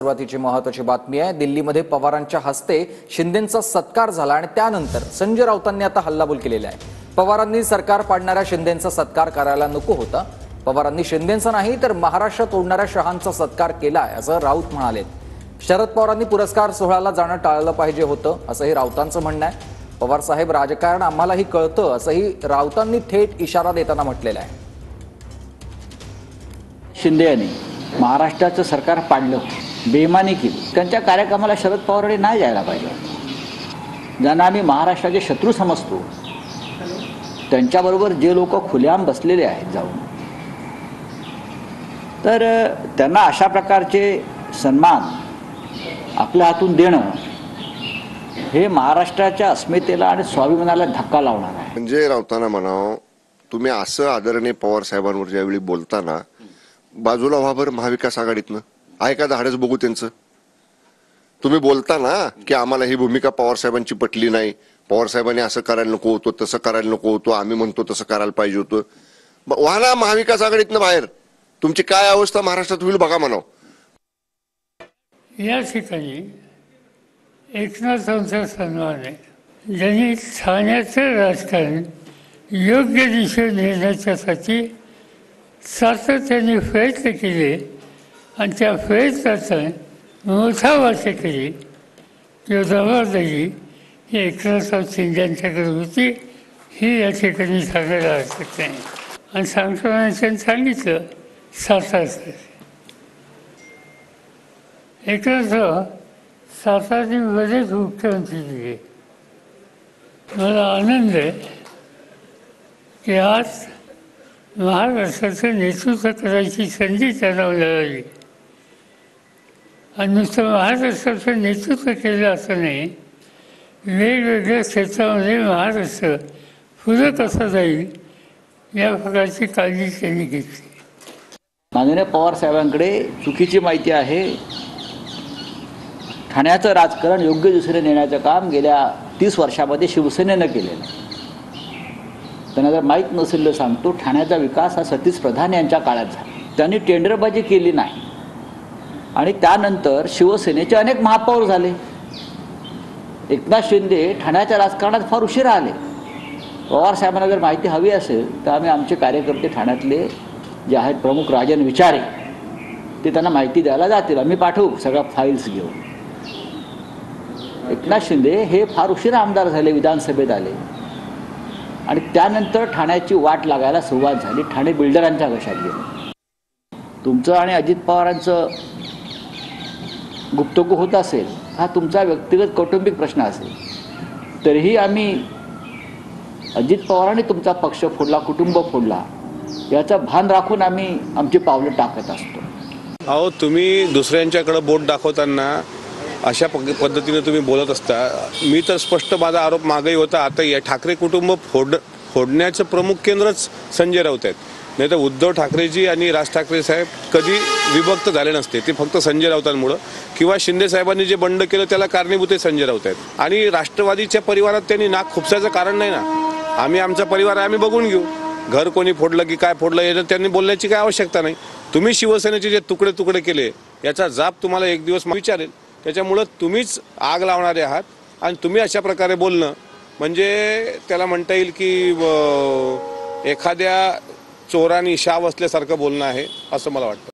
सुरुवातीची महत्त्वाची बातमी आहे। दिल्लीमध्ये पवारांच्या हस्ते शिंदेंचा सत्कार झाला आणि त्यानंतर संजय राऊतांनी आता हल्लाबोल केलेला आहे। पवारांनी सरकार पाडणाऱ्या शिंदेंचा सत्कार करायला नको होता। पवारांनी शिंदेंचा नाही तर महाराष्ट्र तोडणाऱ्या शहांचा सत्कार केलाय असं राऊत म्हणाले। शरद पवारांनी पुरस्कार सोहळ्याला जाणं टाळलं पाहिजे होतं असंही राऊतांचं म्हणणं आहे। पवार साहेब राजकारण आम्हालाही कळतं असंही राऊतांनी थेट इशारा देताना म्हटलेलं आहे। शिंदे यांनी महाराष्ट्राचं सरकार पाडलं, बेईमानी केली। त्यांच्या कार्यक्रमाला शरद पवारांनी नाही जायला पाहिजे। ज्यांना आम्ही महाराष्ट्राचे शत्रू समजतो त्यांच्याबरोबर जे लोक खुलेआम बसलेले आहेत जाऊन, तर त्यांना अशा प्रकारचे सन्मान आपल्या हातून देणं हे महाराष्ट्राच्या अस्मितेला आणि स्वाभिमानाला धक्का लावणार आहे। संजय राऊतांना म्हणावं, तुम्ही असं आदरणीय पवार साहेबांवर ज्यावेळी बोलताना बाजूला व्हा बरं महाविकास आघाडीतनं, आहे का धाडस बघू त्यांचं। तुम्ही बोलताना की आम्हाला ही भूमिका पवार साहेबांची पटली नाही, पवार साहेबांनी असं करायला नको होतं, तसं करायला नको होतं, आम्ही म्हणतो तसं करायला पाहिजे होतं, व्हा ना महाविकास आघाडीतनं बाहेर। तुमची काय अवस्था महाराष्ट्रात होईल बघा म्हणावं। या ठिकाणी एकनाथांचा सन्मान आहे, ज्यांनी ठाण्याचं राजकारण योग्य दिशेने नेण्याच्यासाठी सातत्याने प्रयत्न केले आणि त्या प्रयत्नाचा मोठा वाटा केली किंवा जबाबदारी ही एकनाथराव शिंदेंच्याकडे होती, ही या ठिकाणी सांगायला हरकत नाही। आणि सांगताना त्यांनी सांगितलं सातारचं, एकनाथराव सातारने बरेच मुख्यमंत्री दिले। मला आनंद आहे की आज महाराष्ट्राचं नेतृत्व करायची संधी त्यांना मिळाली। आणि नुसतं महाराष्ट्राचं नेतृत्व केलं असं नाही, वेगवेगळ्या क्षेत्रामध्ये महाराष्ट्र पुढे कसा जाईल या प्रकारची काळजी त्यांनी घेतली। माननीय पवार साहेबांकडे चुकीची माहिती आहे। ठाण्याचं राजकारण योग्य दिशेने नेण्याचं काम गेल्या 30 वर्षामध्ये शिवसेनेनं केलेलं आहे। त्यांना जर माहीत नसेल तर सांगतो, ठाण्याचा विकास हा सतीश प्रधान यांच्या काळात झाला। त्यांनी टेंडरबाजी केली नाही आणि त्यानंतर शिवसेनेचे अनेक महापौर झाले। एकनाथ शिंदे ठाण्याच्या राजकारणात फार उशिरा आले। पवार साहेबांना जर माहिती हवी असेल तर आम्ही आमचे कार्यकर्ते ठाण्यातले जे आहेत प्रमुख राजन विचारे ते त्यांना माहिती द्यायला जातील, आम्ही पाठवू सगळ्या फाईल्स घेऊन। एकनाथ शिंदे हे फार उशिरा आमदार झाले, विधानसभेत आले आणि त्यानंतर ठाण्याची वाट लागायला सुरुवात झाली। ठाणे बिल्डरांच्या घशात गेलं। तुमचं आणि अजित पवारांचं गुप्तगू होत असेल, हा तुमचा व्यक्तिगत कौटुंबिक प्रश्न असेल, तरीही आम्ही अजित पवारांनी तुमचा पक्ष फोडला, कुटुंब फोडला, याचं भान राखून आम्ही आमची पावलं टाकत असतो। अहो, तुम्ही दुसऱ्यांच्याकडे बोट दाखवताना अशा पद्धतीने तुम्ही बोलत असता। मी तर स्पष्ट माझा आरोप मागही होता, आता या ठाकरे कुटुंब फोडण्याचं प्रमुख केंद्रच संजय राऊत आहेत। नाही तर उद्धव ठाकरेजी आणि राज ठाकरे साहेब कधी विभक्त झाले नसते, ते फक्त संजय राऊतांमुळं किंवा शिंदे साहेबांनी जे बंड केलं त्याला कारणीभूत संजय राऊत आहेत। आणि राष्ट्रवादीच्या परिवारात त्यांनी नाक खुपसायचं कारण नाही ना। आम्ही आमचा परिवार आम्ही बघून घेऊ, घर कोणी फोडलं की काय फोडलं याचं त्यांनी बोलण्याची काय आवश्यकता नाही। तुम्ही शिवसेनेचे जे तुकडे तुकडे केले याचा जाब तुम्हाला एक दिवस विचारेल, त्याच्यामुळं तुम्हीच आग लावणारे आहात। आणि तुम्ही अशा प्रकारे बोलणं म्हणजे त्याला म्हणता येईल की एखाद्या चोराने शाव असल्यासारखं बोलणं आहे असं मला वाटतं।